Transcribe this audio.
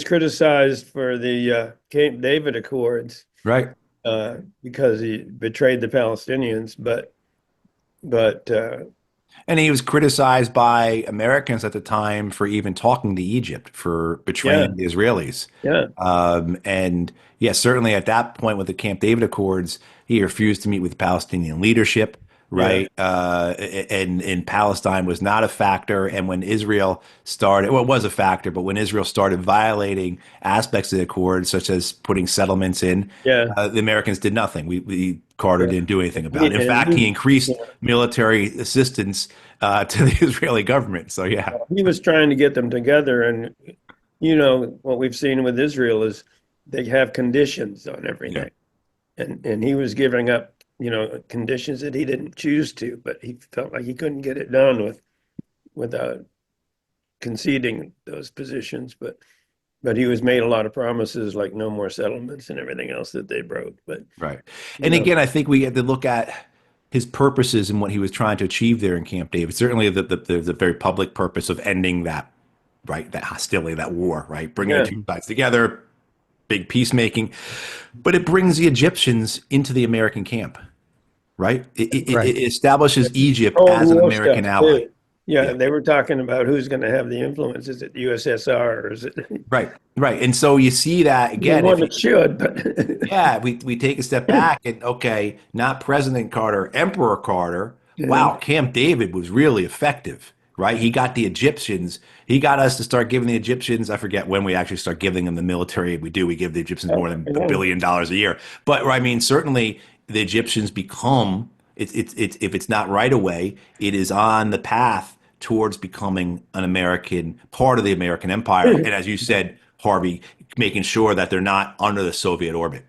criticized for the Camp David Accords Right. because he betrayed the Palestinians, but And he was criticized by Americans at the time for even talking to Egypt, for yeah, betraying the Israelis. yeah, And yeah, certainly at that point with the Camp David Accords, he refused to meet with Palestinian leadership, yeah, right? And Palestine was not a factor. And when Israel started, well, it was a factor, but when Israel started violating aspects of the accord, such as putting settlements in, yeah, the Americans did nothing. Carter yeah. didn't do anything about He, it. In and fact, he yeah, increased military assistance to the Israeli government. So yeah, he was trying to get them together, and what we've seen with Israel is they have conditions on yeah, everything, and he was giving up, conditions that he didn't choose to, but he felt like he couldn't get it done without conceding those positions, but he was made a lot of promises like no more settlements and everything else that they broke. But right. you And know, again, I think we had to look at his purposes and what he was trying to achieve there in Camp David. Certainly, the very public purpose of ending that, right, that hostility, that war, right, bringing the yeah, two sides together, big peacemaking. But it brings the Egyptians into the American camp, right? Right. It establishes Egypt Cold as an War American stuff ally. too. Yeah, Yeah. they were talking about who's going to have the influence. Is it the USSR or is it Right, right. And so you see that the again, one if you, that should? But yeah, we take a step back and okay, not President Carter, Emperor Carter. yeah, Wow, Camp David was really effective, right? He got the Egyptians. He got us to start giving the Egyptians. I forget when we actually start giving them the military aid. We do. We give the Egyptians more than $1 yeah, billion a year. But I mean, certainly the Egyptians become. It's if it's not right away, it is on the path towards becoming an American part of the American empire. And as you said, Harvey, making sure that they're not under the Soviet orbit.